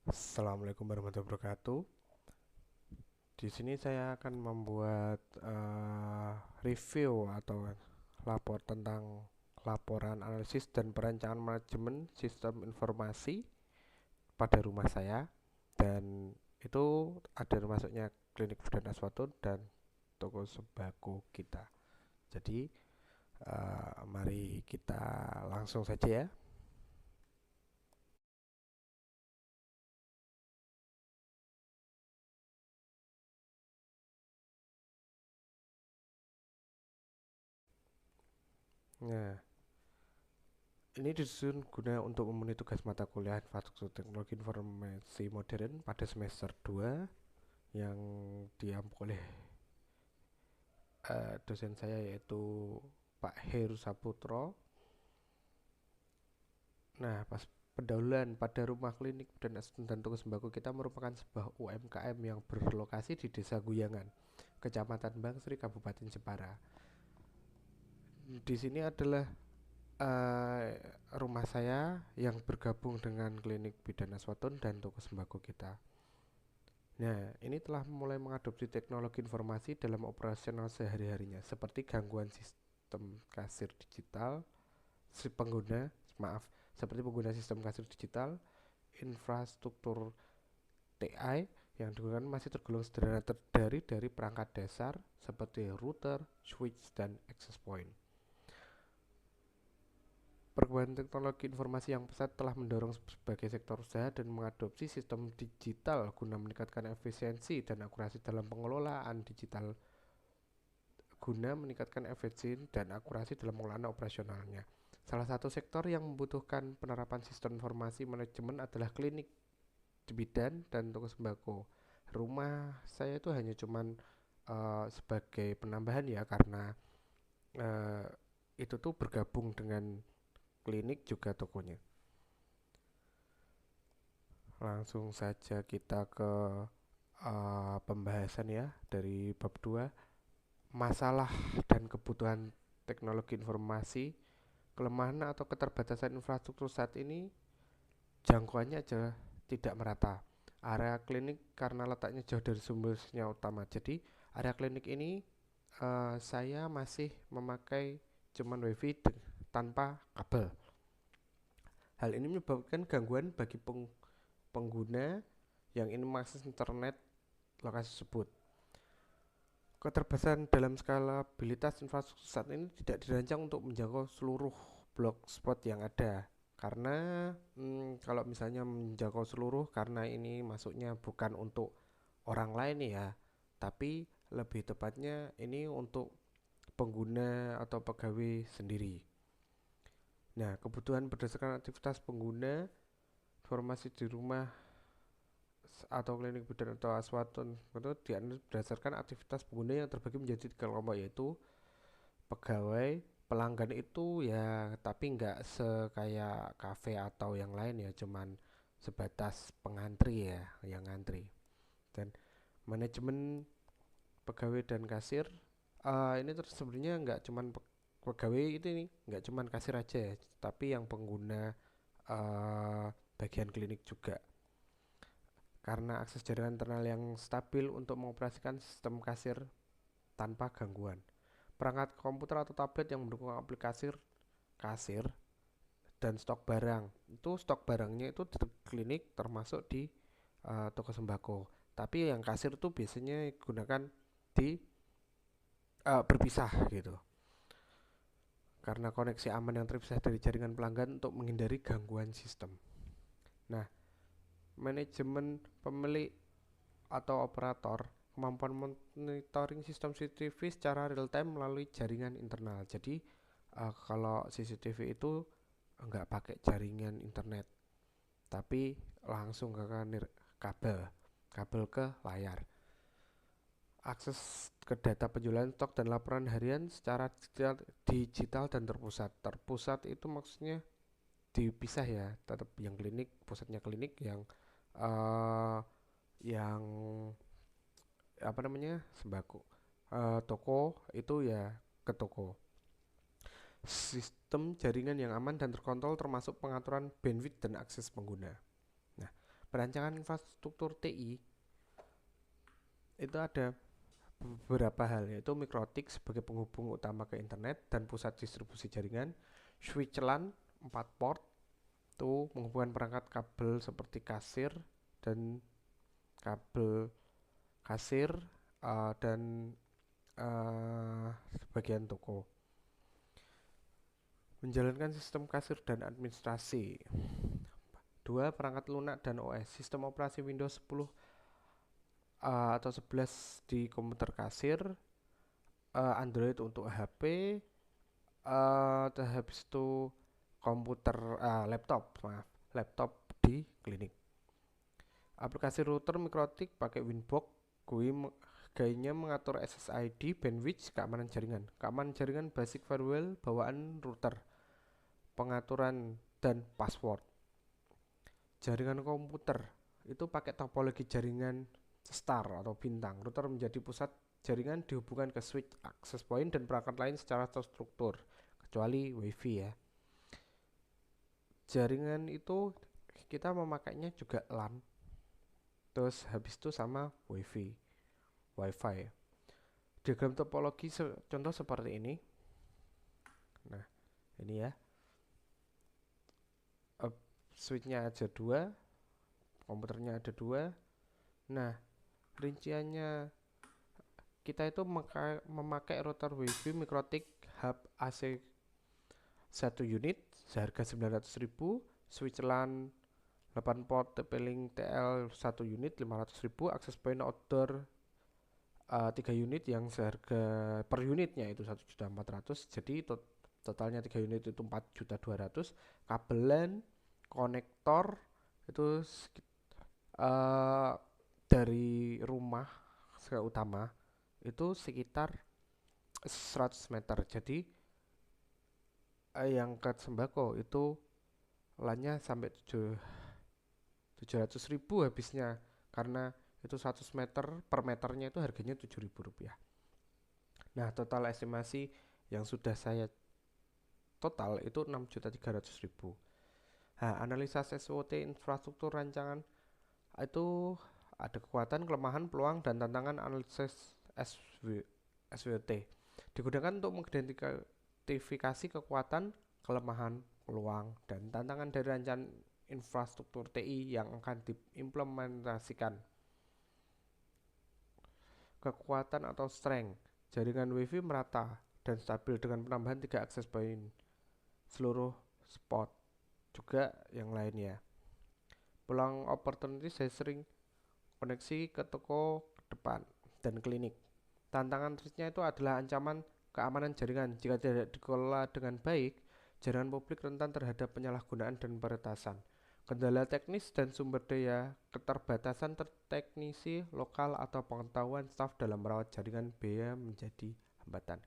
Assalamualaikum warahmatullahi wabarakatuh. Di sini saya akan membuat review atau lapor tentang laporan analisis dan perencanaan manajemen sistem informasi pada rumah saya, dan itu ada termasuknya klinik dan Aswatun dan toko sembako kita. Jadi mari kita langsung saja ya. Nah, ini disusun guna untuk memenuhi tugas mata kuliah infrastruktur teknologi informasi modern pada semester 2 yang diampu oleh dosen saya, yaitu Pak Heru Saputro. Nah, pas pendahuluan pada rumah klinik dan asisten dan toko sembako kita merupakan sebuah UMKM yang berlokasi di Desa Guyangan, Kecamatan Bangsri, Kabupaten Jepara. Di sini adalah eh, rumah saya yang bergabung dengan klinik bidan Aswatun dan toko sembako kita. Nah, ini telah mulai mengadopsi teknologi informasi dalam operasional sehari-harinya, seperti gangguan sistem kasir digital, si pengguna, maaf, seperti pengguna sistem kasir digital, infrastruktur TI yang digunakan masih tergolong sederhana, terdiri dari perangkat dasar seperti router, switch, dan access point. Perkembangan teknologi informasi yang pesat telah mendorong sebagai sektor usaha dan mengadopsi sistem digital guna meningkatkan efisiensi dan akurasi dalam pengelolaan digital, dalam pengelolaan operasionalnya. Salah satu sektor yang membutuhkan penerapan sistem informasi manajemen adalah klinik, bidan, dan toko sembako. Rumah saya itu hanya cuman sebagai penambahan ya, karena uh, itu tuh bergabung dengan klinik juga tokonya. Langsung saja kita ke pembahasan ya dari bab 2, masalah dan kebutuhan teknologi informasi. Kelemahan atau keterbatasan infrastruktur saat ini, jangkauannya aja tidak merata. Area klinik karena letaknya jauh dari sumber sinyal utama. Jadi area klinik ini saya masih memakai cuman wifi tanpa kabel. Hal ini menyebabkan gangguan bagi pengguna yang ingin mengakses internet lokasi tersebut. Keterbatasan dalam skalabilitas infrastruktur saat ini tidak dirancang untuk menjangkau seluruh blok spot yang ada, karena kalau misalnya menjangkau seluruh, karena ini masuknya bukan untuk orang lain ya, tapi lebih tepatnya ini untuk pengguna atau pegawai sendiri. Nah, kebutuhan berdasarkan aktivitas pengguna, informasi di rumah atau klinik bidan atau aswatun itu dianalisis berdasarkan aktivitas pengguna yang terbagi menjadi tiga kelompok, yaitu pegawai, pelanggan itu ya, tapi nggak sekaya kafe atau yang lain ya, cuman sebatas pengantri ya, yang ngantri. Dan manajemen pegawai dan kasir, ini terus sebenarnya nggak cuman pegawai itu, ini nggak cuman kasir aja ya, tapi yang pengguna uh, bagian klinik juga, karena akses jaringan internal yang stabil untuk mengoperasikan sistem kasir tanpa gangguan. Perangkat komputer atau tablet yang mendukung aplikasi kasir dan stok barang. Itu stok barangnya itu di klinik termasuk di toko sembako. Tapi yang kasir itu biasanya digunakan di berpisah gitu. Karena koneksi aman yang terpisah dari jaringan pelanggan untuk menghindari gangguan sistem. Nah, manajemen pemilik atau operator, kemampuan monitoring sistem CCTV secara real time melalui jaringan internal. Jadi kalau CCTV itu nggak pakai jaringan internet, tapi langsung ke kabel kabel ke layar. Akses ke data penjualan stok dan laporan harian secara digital dan terpusat. Terpusat itu maksudnya dipisah ya, tetap yang klinik, pusatnya klinik, uh, yang apa namanya, sembako, toko itu ya ke toko. Sistem jaringan yang aman dan terkontrol termasuk pengaturan bandwidth dan akses pengguna. Nah, Perancangan infrastruktur TI itu ada beberapa hal, yaitu mikrotik sebagai penghubung utama ke internet dan pusat distribusi jaringan, switch LAN 4 port itu menghubungkan perangkat kabel seperti kasir dan kabel kasir dan sebagian toko. Menjalankan sistem kasir dan administrasi. Dua, perangkat lunak dan OS. Sistem operasi Windows 10 atau 11 di komputer kasir, Android untuk HP, habis itu komputer laptop di klinik. Aplikasi router mikrotik pakai Winbox, gayanya mengatur SSID, bandwidth, keamanan jaringan. Keamanan jaringan basic firewall bawaan router, pengaturan dan password. Jaringan komputer itu pakai topologi jaringan star atau bintang. Router menjadi pusat jaringan, dihubungkan ke switch, access point, dan perangkat lain secara terstruktur, kecuali WiFi ya. Jaringan itu kita memakainya juga LAN, terus habis itu sama WiFi. Diagram topologi contoh seperti ini. Nah, ini ya. Switchnya ada 2, komputernya ada 2. Nah, rinciannya kita itu memakai router WiFi mikrotik hub AC 1 unit seharga 900.000, switch LAN 8 port TP-Link TL 1 unit 500.000, access point outdoor 3 unit yang seharga per unitnya itu 1.400.000, jadi totalnya 3 unit itu 4.200.000. Kabel LAN, konektor itu dari rumah ke utama itu sekitar 100 meter. Jadi yang ke sembako itu LAN-nya sampai 700.000 habisnya, karena itu 100 meter per meternya itu harganya Rp7.000. Nah, total estimasi yang sudah saya total itu 6.300.000. Nah, analisa SWOT infrastruktur rancangan itu ada kekuatan, kelemahan, peluang, dan tantangan. Analisis SWOT digunakan untuk mengidentifikasi kekuatan, kelemahan, peluang, dan tantangan dari rancangan infrastruktur TI yang akan diimplementasikan. Kekuatan atau strength, jaringan WiFi merata dan stabil dengan penambahan 3 access point seluruh spot, juga yang lainnya. Peluang opportunity, saya sering koneksi ke toko depan dan klinik. Tantangan risknya itu adalah ancaman keamanan jaringan. Jika tidak dikelola dengan baik, jaringan publik rentan terhadap penyalahgunaan dan peretasan. Kendala teknis dan sumber daya, keterbatasan teknisi lokal atau pengetahuan staf dalam merawat jaringan, biaya menjadi hambatan.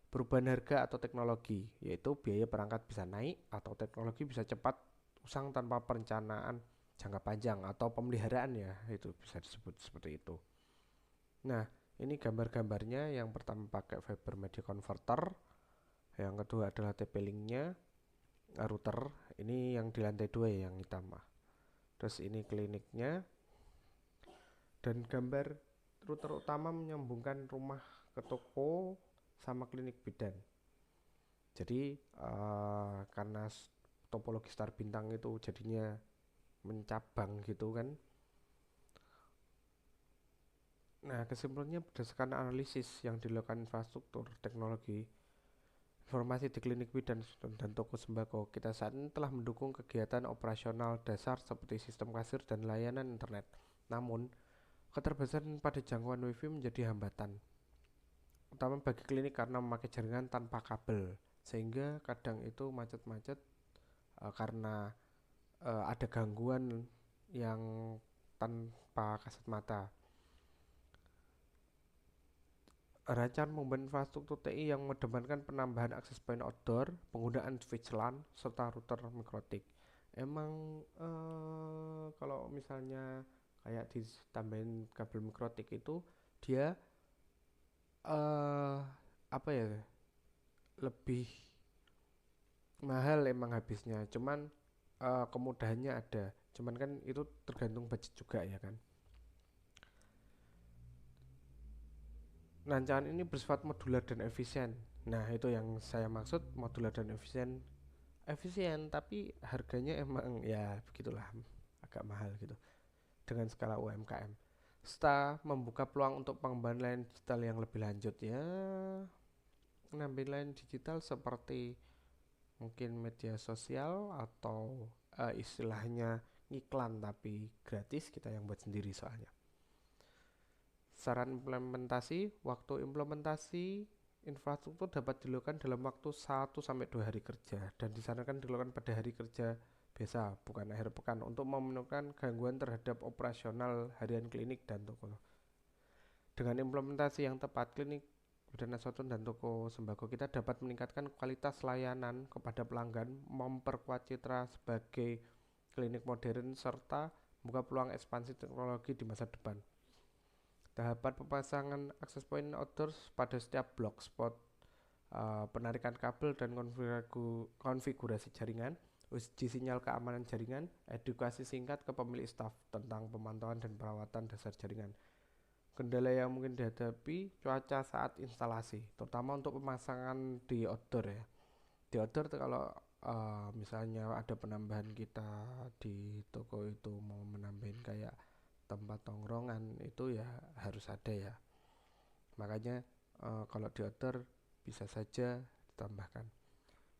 Perubahan harga atau teknologi, yaitu biaya perangkat bisa naik atau teknologi bisa cepat usang tanpa perencanaan jangka panjang atau pemeliharaan ya, itu bisa disebut seperti itu. Nah, ini gambar-gambarnya. Yang pertama pakai fiber media converter, yang kedua adalah TP-Linknya, router ini yang di lantai 2 ya, yang hitam. Terus ini kliniknya, dan gambar router utama menyambungkan rumah ke toko sama klinik bidan. Jadi karena topologi star bintang itu jadinya mencabang gitu kan. Nah, kesimpulannya berdasarkan analisis yang dilakukan infrastruktur teknologi informasi di klinik bidan dan toko sembako, kita saat ini telah mendukung kegiatan operasional dasar seperti sistem kasir dan layanan internet. Namun, keterbatasan pada jangkauan WiFi menjadi hambatan, utama bagi klinik karena memakai jaringan tanpa kabel, sehingga kadang itu macet-macet karena ada gangguan yang tanpa kasat mata. Rancangan membangun infrastruktur TI yang mengedepankan penambahan akses point outdoor, penggunaan switch LAN, serta router mikrotik. Emang kalau misalnya kayak ditambahin kabel mikrotik itu dia apa ya, lebih mahal emang habisnya. Cuman kemudahannya ada. Cuman kan itu tergantung budget juga ya kan. Rancangan ini bersifat modular dan efisien. Nah, itu yang saya maksud modular dan efisien. Efisien tapi harganya emang ya begitulah, agak mahal gitu dengan skala UMKM. Serta membuka peluang untuk pengembangan layanan digital yang lebih lanjut ya. Mengambil layanan digital seperti mungkin media sosial atau istilahnya iklan tapi gratis, kita yang buat sendiri soalnya. Saran implementasi, waktu implementasi infrastruktur dapat dilakukan dalam waktu 1 sampai 2 hari kerja dan disarankan dilakukan pada hari kerja biasa, bukan akhir pekan untuk memenuhi gangguan terhadap operasional harian klinik dan toko. Dengan implementasi yang tepat, klinik Budana Sotun dan toko sembako kita dapat meningkatkan kualitas layanan kepada pelanggan, memperkuat citra sebagai klinik modern, serta membuka peluang ekspansi teknologi di masa depan. Tahapan pemasangan access point outdoors pada setiap blok spot, penarikan kabel dan konfigurasi jaringan, uji sinyal keamanan jaringan, edukasi singkat ke pemilik staf tentang pemantauan dan perawatan dasar jaringan. Kendala yang mungkin dihadapi cuaca saat instalasi, terutama untuk pemasangan di outdoor ya. Di outdoor tuh kalau misalnya ada penambahan kita di toko itu mau menambahin kayak tempat tongkrongan itu ya harus ada ya. Makanya kalau di outdoor bisa saja ditambahkan.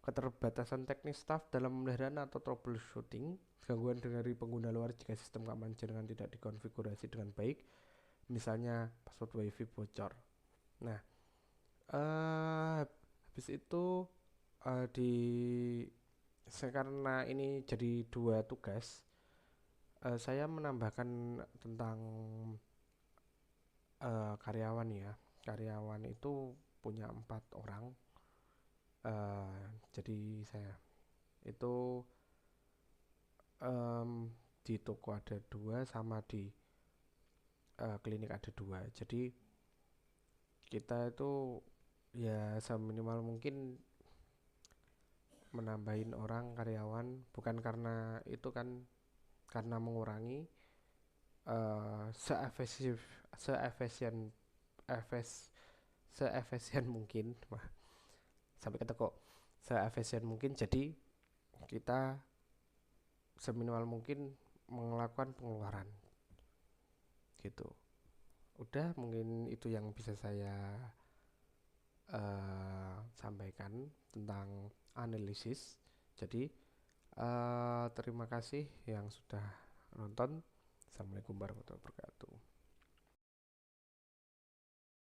Keterbatasan teknis staff dalam pemeliharaan atau troubleshooting, gangguan dari pengguna luar jika sistem keamanan jaringan tidak dikonfigurasi dengan baik, misalnya password wifi bocor. Nah, habis itu di karena ini jadi 2 tugas, saya menambahkan tentang karyawan ya. Karyawan itu punya 4 orang. Jadi saya itu di toko ada 2 sama di klinik ada 2. Jadi kita itu ya seminimal mungkin menambahin orang karyawan, bukan karena itu kan, karena mengurangi, seefisien seefisien efes seefisien mungkin. Wah, sampai kata kok seefisien mungkin, jadi kita seminimal mungkin melakukan pengeluaran gitu. Udah, mungkin itu yang bisa saya sampaikan tentang analisis. Jadi terima kasih yang sudah nonton. Assalamualaikum warahmatullahi wabarakatuh.